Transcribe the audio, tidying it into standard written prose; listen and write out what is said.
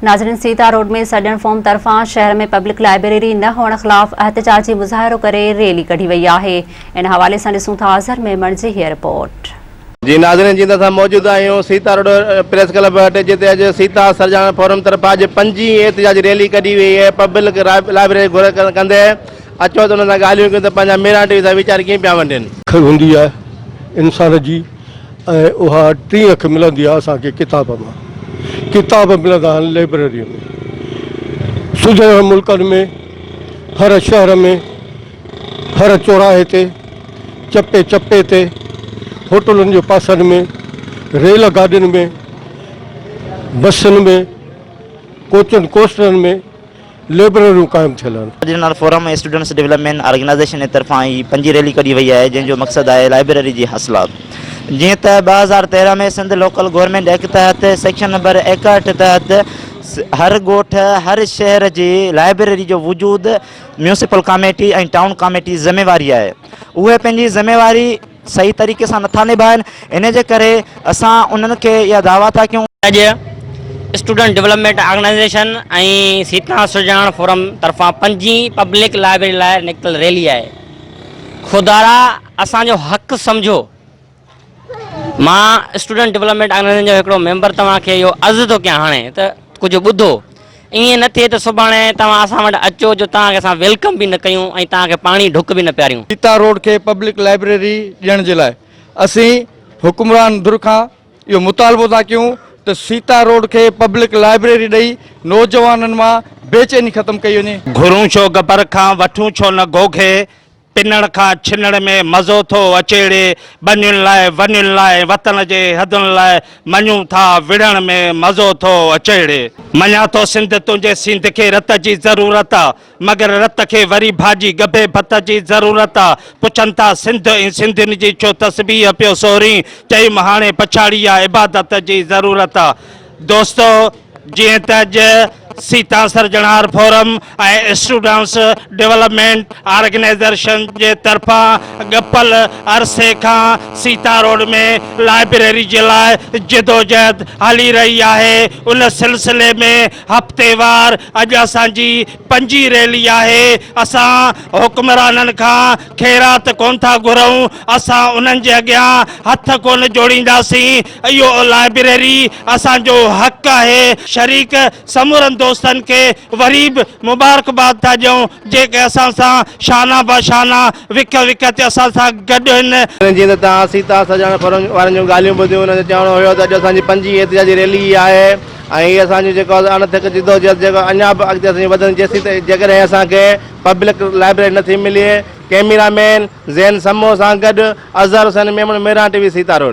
नाज़रीन, सीतारोड में सॼण फॉर्म तरफ़ां शहर में पब्लिक लाइब्रेरी न हुअण ख़िलाफ़ एहतजाजी मुज़ाहिरो करे रैली कढी वई आहे। इन हवाले सां ॾिसूं था अज़हर मेमण जी हीअ रिपोर्ट। जी नाज़रीन, जिते असां मौजूद आहियूं सीतारोड प्रेस क्लब वटि, जिते अॼु सीता सरजाण फोरम तरफ़ां अॼु 5 एहतजाजी रैली कढी वई आहे। पब्लिक लाइब्रेरी घुर कंदे अचो त हुन सां ॻाल्हियूं कयूं त पंहिंजा मेरा टीवी सां वीचार कीअं पिया वञनि। हूंदी आहे इंसान जी ऐं उहा 3 अख मिलंदी आहे असांखे किताब मां। किताब मिलंदा आहिनि लाइब्रेरी में। सुञाणल मुल्कनि में, हर शहर में, हर चौराहे ते, चपे चपे ते, होटलुनि जे पासनि में, रेल गाॾियुनि में, बसुनि में, कोचनि कोस्टरनि में लाइब्रेरियूं क़ाइमु थियल आहिनि। एजुकेशनल फोरम ऐं स्टूडेंट्स डेवलपमेंट ऑर्गेनाइजेशन जे तरफ़ां ही 5 रैली कढी वई आहे, जंहिंजो मक़सदु आहे लाइब्रेरी जी हसलात। जीअं त 2013 में सिंध लोकल गवर्नमेंट एक्ट तहत सेक्शन नंबर 61 तहत हर ॻोठ हर शहर जी लाइब्रेरी जो वजूद म्यूनिसिपल कमेटी ऐं टाउन कमेटी ज़िम्मेवारी आहे। उहे पंहिंजी ज़िम्मेवारी सही तरीक़े सां नथा निभाइनि। इन जे करे असां उन्हनि खे इहा दावा था कयूं। अॼु स्टूडेंट डेवलपमेंट ऑर्गेनाइजेशन ऐं सीता सुजाण फोरम तरफ़ां 5 पब्लिक लाइब्रेरी लाइ निकितल रैली आहे। खुदारा असांजो हक़ सम्झो। मां स्टूडेंट डेवलपमेंट ऑर्गेनाइजेशन जो हिकिड़ो मेंबर तव्हांखे इहो अर्ज़ु थो कयां हाणे त कुझु ॿुधो। ईअं न थिए त सुभाणे तव्हां असां वटि अचो जो तव्हांखे असां वेलकम बि न कयूं ऐं तव्हांखे पाणी ढुक बि न पियारियूं। सीतारोड खे पब्लिक लाइब्रेरी ॾियण जे लाइ असीं हुकुमरान धुर खां इहो मुतालबो था कयूं त सीतारोड खे पब्लिक लाइब्रेरी ॾेई नौजवाननि मां बेचैनी ख़तमु कई वञे। घुरूं छो गबर खां वठूं छो न गोखे, पिनण खां छिनण में मज़ो थो अचेड़े, बनियुनि लाइ वनियुनि लाइ वतन जे हदुनि लाइ मञूं था विढ़ण में मज़ो थो अचेड़े। मञा थो सिंध तुंहिंजे सिंध खे रत जी ज़रूरत आहे, मगर रत खे वरी भाॼी गभे भत जी ज़रूरत आहे। पुछनि था सिंध ऐं सिंधियुनि जी छो तस्बीह पियो सोरी, चई हाणे पछाड़ी आहे इबादत जी ज़रूरत आहे। दोस्तो, जीअं त अॼु सीता सरजणार फोरम ऐं स्टूडेंट्स डेवलपमेंट ऑर्गेनाइजेशन जे तरफ़ां गपल अरसे खां सीता रोड में लाइब्रेरी जे लाइ जिदोजहद हली रही आहे। उन सिलसिले में हफ़्तेवार अॼु असांजी 5 रैली आहे। असां हुक्मराननि खां ख़ैरात कोन था घुरूं, असां उन्हनि जे अॻियां हथ कोन जोड़ींदासीं। इहो लाइब्रेरी असांजो हक़ आहे। शरीक समूरनि दोस्तनि खे वरी बि मुबारकबाद था ॾियूं जेके असां सां शाना बशाना विक विक ते असां सां गॾु आहिनि। जीअं त तव्हां सीता सरजाण फोरम वारनि जूं ॻाल्हियूं ॿुधियूं, हुनजो चवणो हुयो त अॼु असांजी 5 एहतजाजी रैली आहे ऐं हीअ असांजो जेको अणथिक जिदोजहद जेको अञा बि अॻिते असांजी वधनि जेसीं जेकॾहिं असांखे पब्लिक लाइब्रेरी नथी मिले। कैमरामैन ज़ैन समो सां गॾु अज़हर हुसैन मेमण, मेरा टीवी सीतारोड।